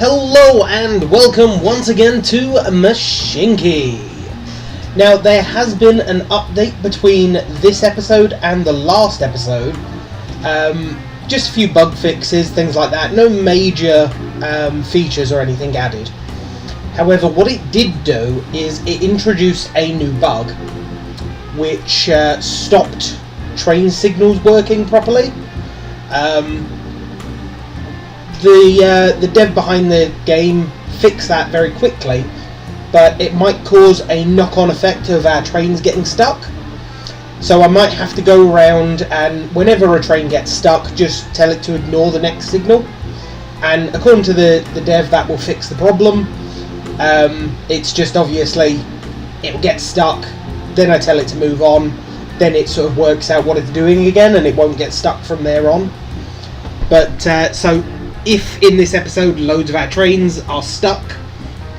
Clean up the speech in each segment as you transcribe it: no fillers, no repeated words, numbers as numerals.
Hello and welcome once again to Mashinky. Now there has been an update between this episode and the last episode. Just a few bug fixes, things like that. No major features or anything added. However, what it did do is it introduced a new bug which stopped train signals working properly. The dev behind the game fixed that very quickly, but it might cause a knock-on effect of our trains getting stuck. So I might have to go around and whenever a train gets stuck, just tell it to ignore the next signal. And according to the dev, that will fix the problem. It's just obviously it will get stuck, then I tell it to move on, then it sort of works out what it's doing again and it won't get stuck from there on. But so if in this episode loads of our trains are stuck,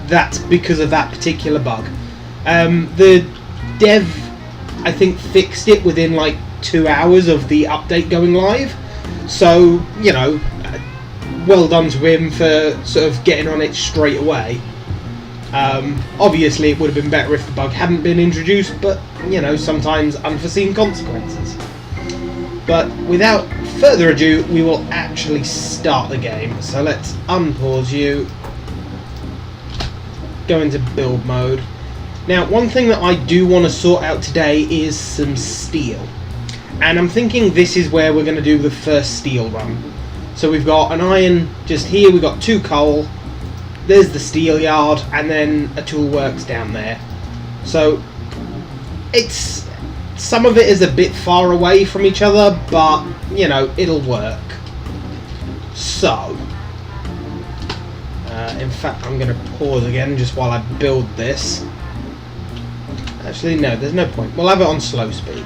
that's because of that particular bug. The dev, I think, fixed it within like 2 hours of the update going live. So, you know, well done to him for sort of getting on it straight away. Obviously it would have been better if the bug hadn't been introduced, but, you know, sometimes unforeseen consequences. But without further ado, we will actually start the game. So let's unpause you, go into build mode. Now, one thing that I do want to sort out today is some steel. And I'm thinking this is where we're going to do the first steel run. So we've got an iron just here, we've got 2 coal, there's the steel yard, and then a tool works down there. So it's, some of it is a bit far away from each other, but you know, it'll work. So in fact, I'm going to pause again just while I build this. Actually, no, there's no point. We'll have it on slow speed.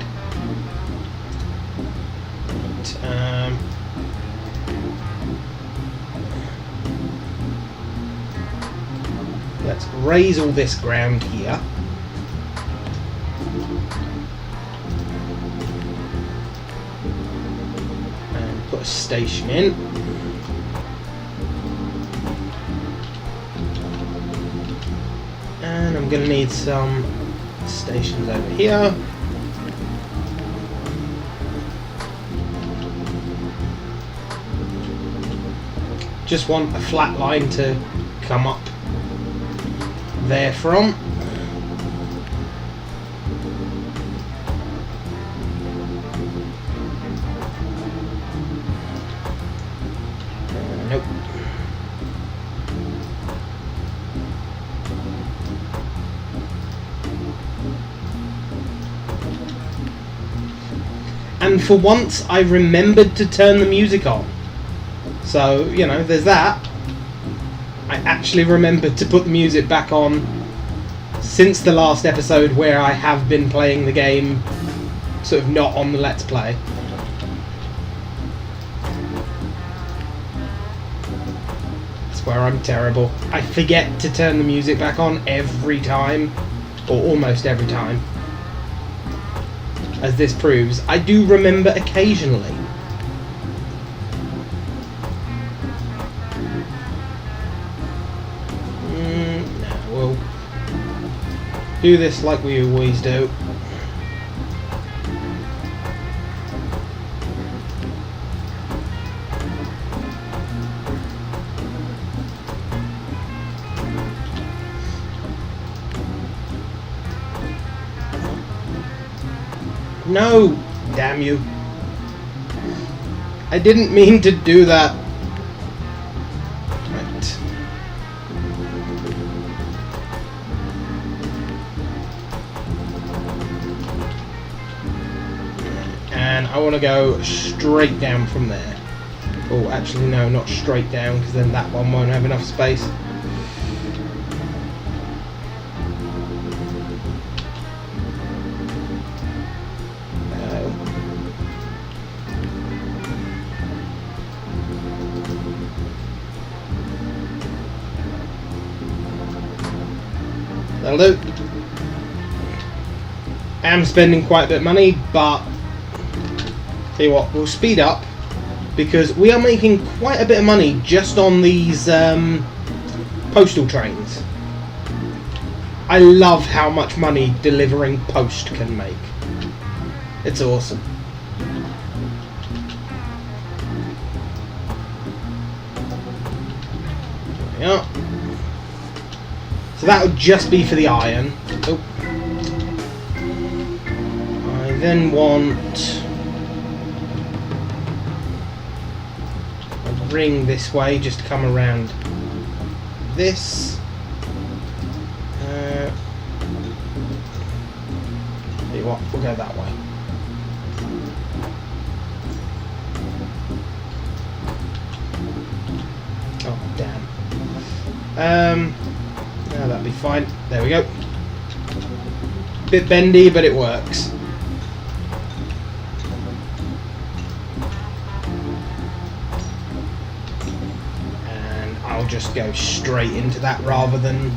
Let's raise all this ground here. And put a station in. And I'm going to need some stations over here. Just want a flat line to come up there from. Nope. And for once I remembered to turn the music on. So, you know, there's that. I actually remembered to put the music back on since the last episode where I have been playing the game sort of not on the Let's Play. That's where I'm terrible. I forget to turn the music back on every time, or almost every time. As this proves, I do remember occasionally. We'll do this like we always do. No! Damn you. I didn't mean to do that. Right. And I want to go straight down from there. Oh, actually no, not straight down, because then that one won't have enough space. That'll do. I am spending quite a bit of money, but tell you what, we'll speed up because we are making quite a bit of money just on these postal trains. I love how much money delivering post can make. It's awesome. There we are. So that would just be for the iron. Oh. I then want a ring this way, just to come around this. Tell you what, we'll go that way. Oh damn. No, that'll be fine. There we go. Bit bendy, but it works. And I'll just go straight into that rather than...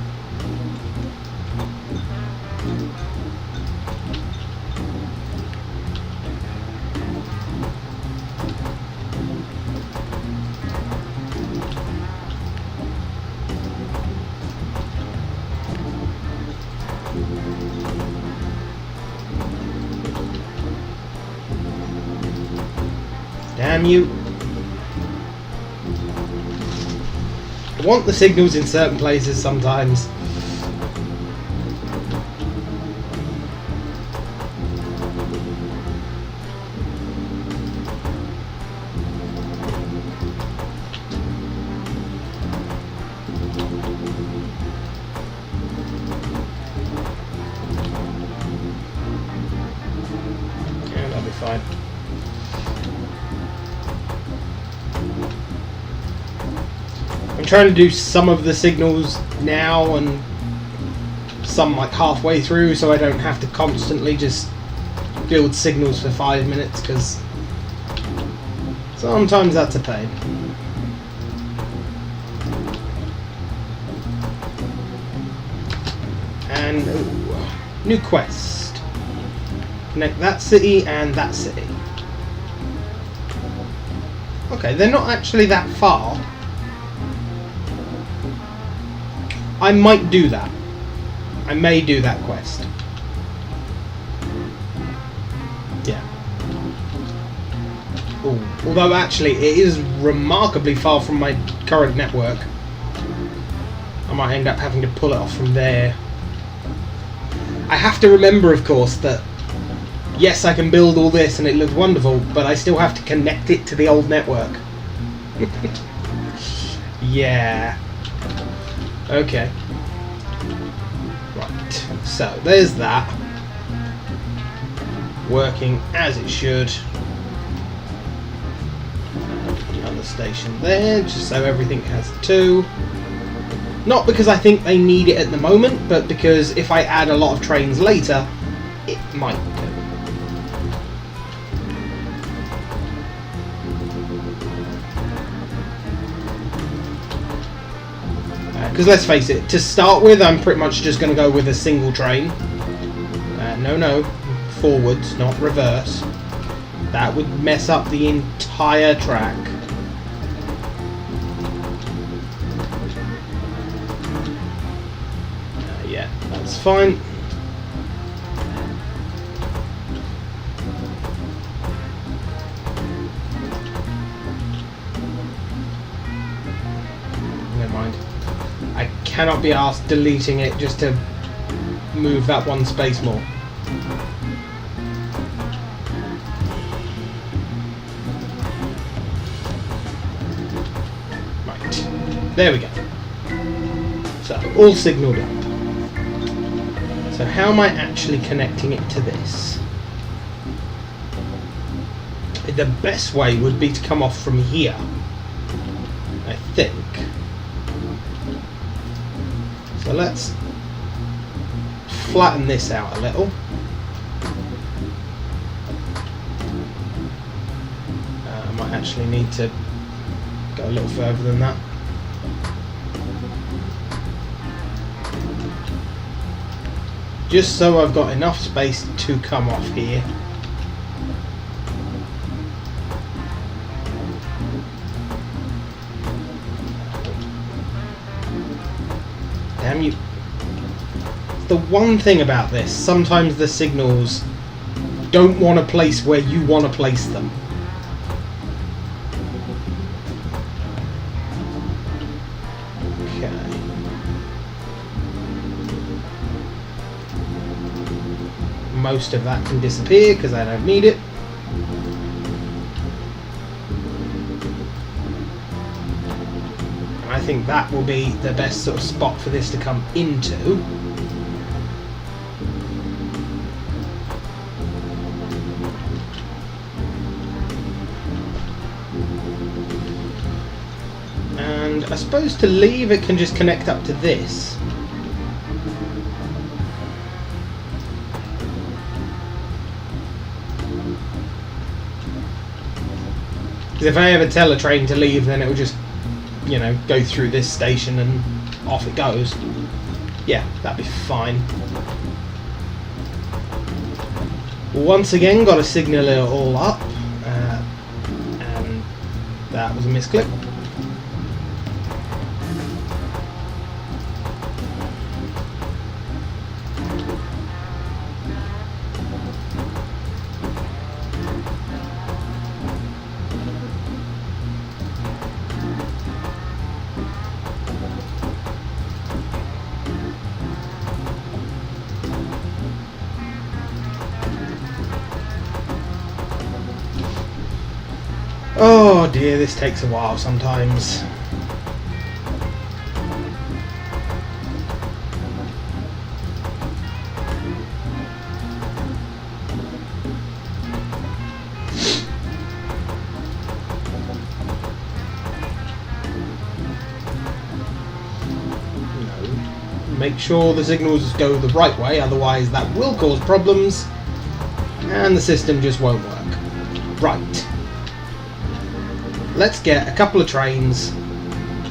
Damn you. I want the signals in certain places sometimes. Yeah, that'll be fine. I'm trying to do some of the signals now and some like halfway through, so I don't have to constantly just build signals for 5 minutes, because sometimes that's a pain. And ooh, new quest. Connect that city and that city. Okay, they're not actually that far. I might do that. I may do that quest. Yeah. Ooh. Although actually it is remarkably far from my current network. I might end up having to pull it off from there. I have to remember, of course, that yes, I can build all this and it looks wonderful, but I still have to connect it to the old network. Yeah. Okay. Right, so there's that. Working as it should. Another station there, just so everything has 2. Not because I think they need it at the moment, but because if I add a lot of trains later, it might do. Because let's face it, to start with, I'm pretty much just going to go with a single train. No, forwards, not reverse. That would mess up the entire track. Yeah, that's fine. Never mind. I cannot be asked deleting it just to move that one space more. Right, there we go. So, all signalled up. So how am I actually connecting it to this? The best way would be to come off from here, I think. So let's flatten this out a little. I might actually need to go a little further than that. Just so I've got enough space to come off here. damn you. The one thing about this, sometimes the signals don't want to place where you want to place them. Okay. Most of that can disappear because I don't need it. I think that will be the best sort of spot for this to come into. And I suppose to leave it can just connect up to this. Because if I ever tell a train to leave, then it will just, you know, go through this station and off it goes. Yeah, that'd be fine. Once again, got to signal it all up, and that was a misclick. Oh dear, this takes a while sometimes. Make sure the signals go the right way, otherwise that will cause problems and the system just won't work. Right. Let's get a couple of trains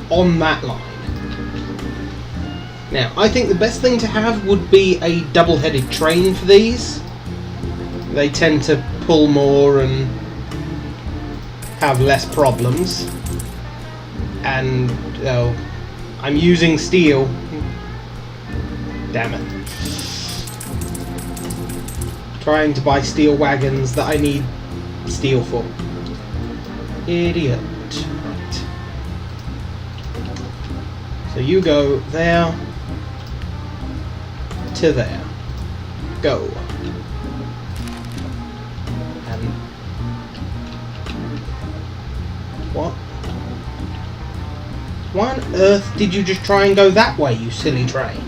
on that line. Now, I think the best thing to have would be a double-headed train for these. They tend to pull more and have less problems. And, oh, I'm using steel. Damn it. Trying to buy steel wagons that I need steel for. Idiot. Right. So you go there to there. Go. And what? Why on earth did you just try and go that way, you silly train?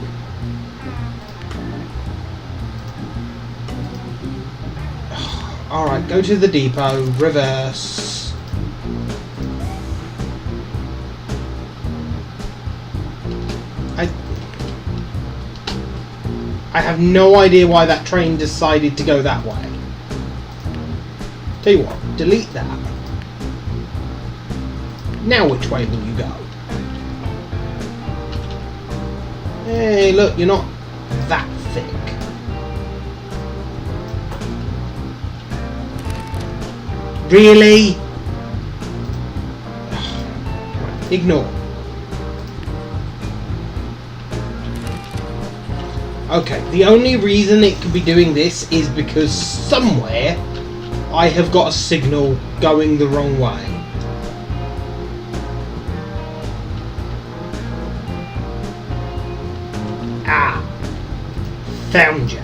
Alright, go to the depot, reverse. I have no idea why that train decided to go that way. Tell you what, delete that. Now which way will you go? Hey, look, you're not that thick. Really? Ignore. Okay, the only reason it could be doing this is because somewhere I have got a signal going the wrong way. Ah, found ya.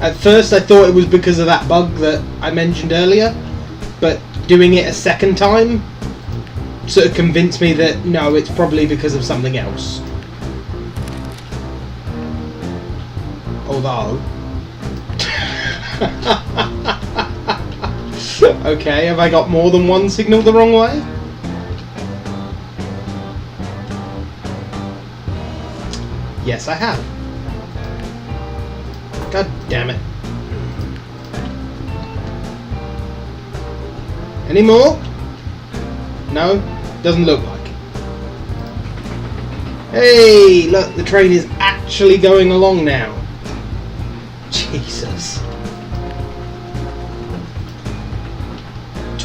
At first I thought it was because of that bug that I mentioned earlier, but doing it a second time sort of convinced me that no, it's probably because of something else. Although okay, have I got more than one signal the wrong way? Yes, I have. God damn it. Any more? No? Doesn't look like it. Hey, look, the train is actually going along now. Jesus.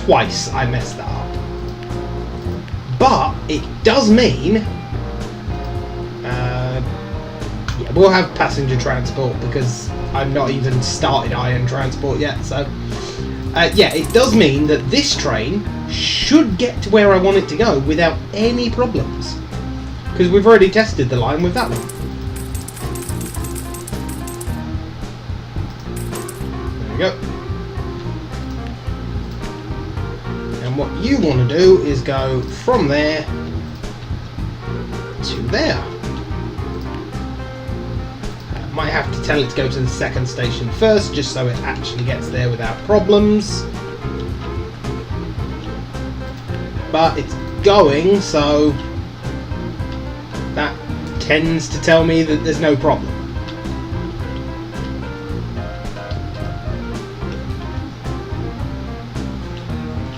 twice I messed that up. But it does mean, yeah, we'll have passenger transport because I've not even started iron transport yet. So, yeah, it does mean that this train should get to where I want it to go without any problems. Because we've already tested the line with that one. There we go. And what you want to do is go from there to there. Might have to tell it to go to the second station first, just so it actually gets there without problems. But it's going, so that tends to tell me that there's no problem.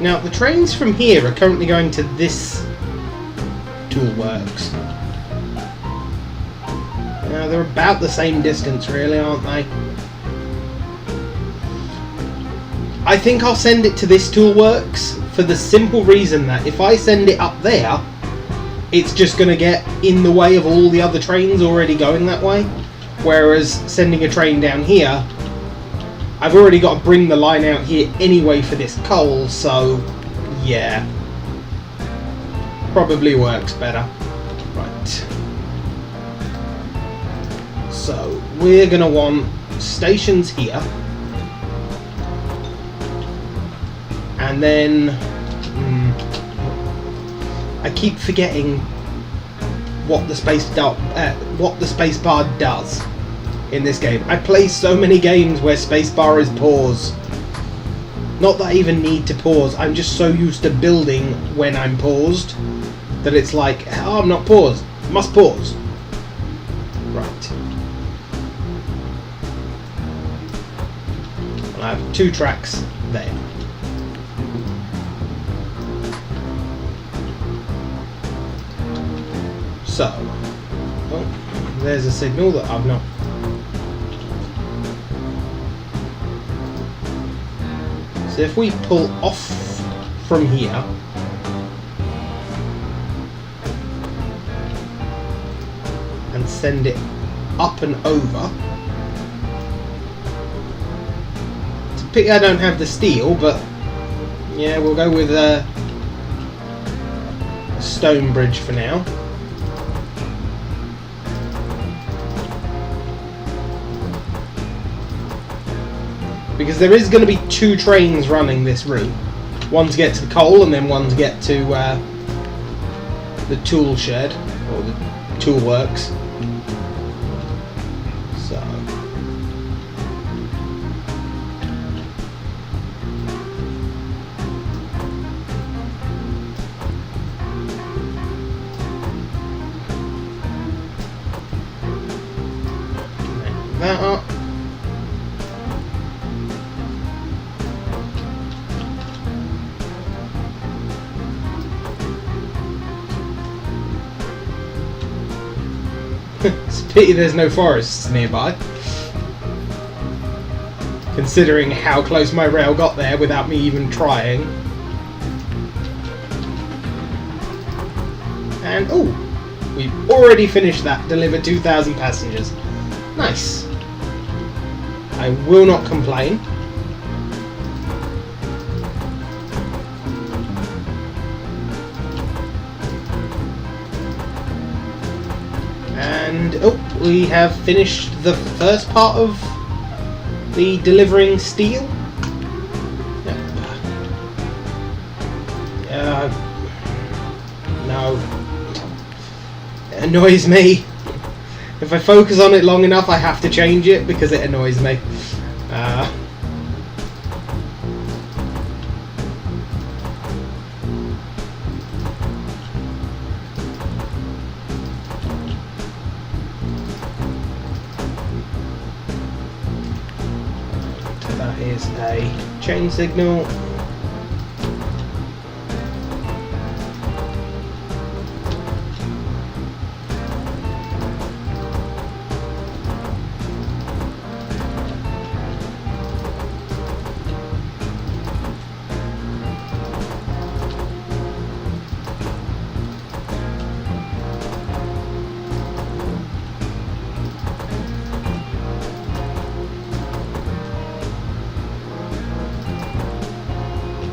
Now, the trains from here are currently going to this toolworks. Now, they're about the same distance, really, aren't they? I think I'll send it to this toolworks for the simple reason that if I send it up there, it's just going to get in the way of all the other trains already going that way. Whereas sending a train down here, I've already got to bring the line out here anyway for this coal, so yeah, probably works better. Right. So we're going to want stations here, and then I keep forgetting what the spacebar does in this game. I play so many games where spacebar is pause. Not that I even need to pause, I'm just so used to building when I'm paused that it's like, oh, I'm not paused, must pause. Right. Well, I have 2 tracks there. So, oh, there's a signal that I've not. So if we pull off from here, and send it up and over. To pick, I don't have the steel, but yeah, we'll go with a stone bridge for now. Because there is going to be 2 trains running this route. One to get to the coal and then one to get to the tool shed, or the tool works. So. Make that up. It's a pity there's no forests nearby, considering how close my rail got there without me even trying. And oh, we've already finished that, delivered 2,000 passengers. Nice. I will not complain. And oh, we have finished the first part of the delivering steel. Yep. No. It annoys me. If I focus on it long enough, I have to change it because it annoys me. That is a chain signal.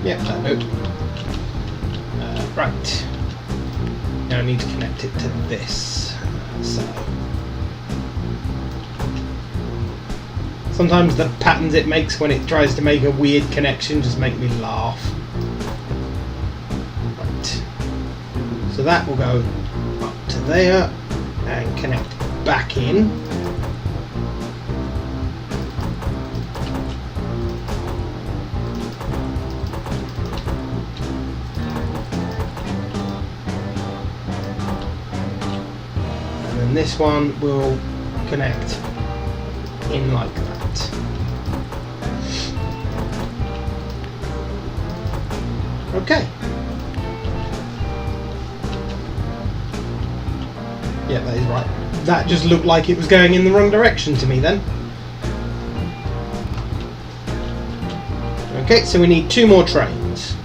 Yep, that do. Right. Now I need to connect it to this. So. Sometimes the patterns it makes when it tries to make a weird connection just make me laugh. Right. So that will go up to there and connect back in. And then this one will connect in like that. Okay. Yeah, that is right. That just looked like it was going in the wrong direction to me then. Okay, so we need 2 more trains.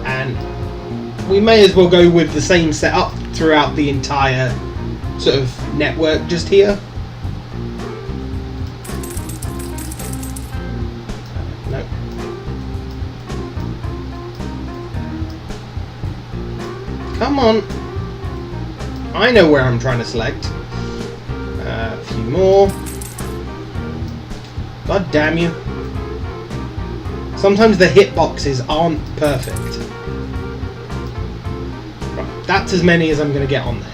And we may as well go with the same setup throughout the entire sort of network just here. No. Come on. I know where I'm trying to select. A few more. God damn you. Sometimes the hitboxes aren't perfect. That's as many as I'm going to get on there.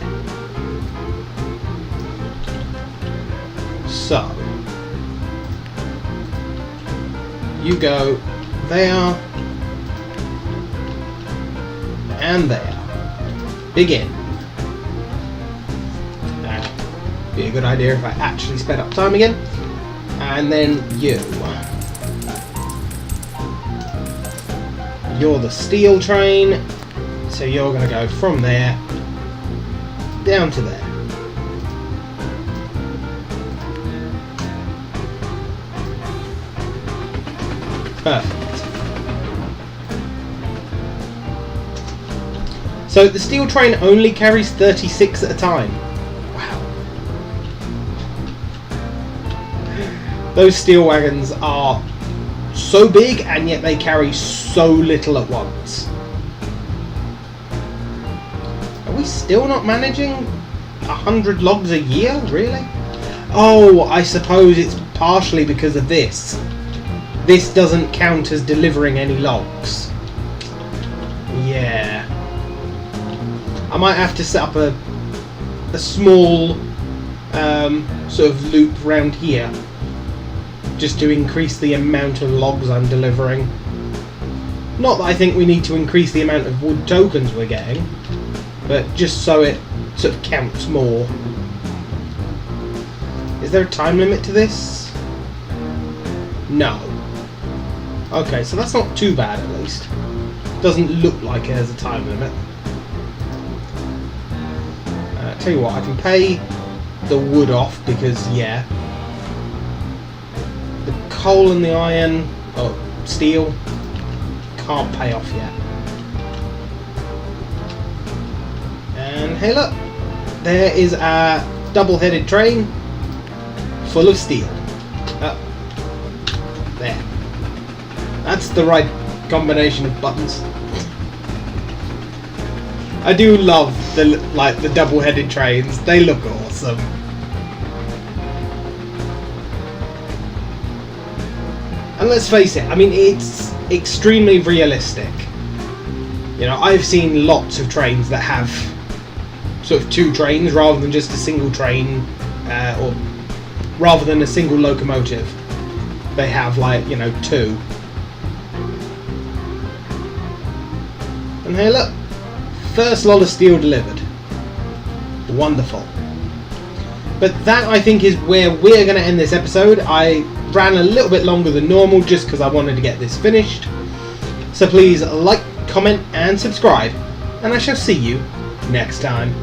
So, you go there and there. Begin. Be a good idea if I actually sped up time again. And then you. You're the steel train. So you're going to go from there down to there. Perfect. So the steel train only carries 36 at a time. Wow. Those steel wagons are so big and yet they carry so little at once. Are we still not managing 100 logs a year, really? Oh, I suppose it's partially because of this. This doesn't count as delivering any logs. Yeah. I might have to set up a small sort of loop round here just to increase the amount of logs I'm delivering. Not that I think we need to increase the amount of wood tokens we're getting, but just so it sort of counts more. Is there a time limit to this? No. Okay, so that's not too bad at least. Doesn't look like it has a time limit. Tell you what, I can pay the wood off because, yeah. The coal and the iron, or steel, can't pay off yet. And hey look, there is a double-headed train full of steel. There. That's the right combination of buttons. I do love the double-headed trains. They look awesome. And let's face it, I mean, it's extremely realistic. You know, I've seen lots of trains that have sort of 2 trains rather than just a single train, or rather than a single locomotive. They have, like, you know, 2. And hey look, first lot of steel delivered. Wonderful. But that, I think, is where we're going to end this episode. I ran a little bit longer than normal just because I wanted to get this finished. So please like, comment and subscribe, and I shall see you next time.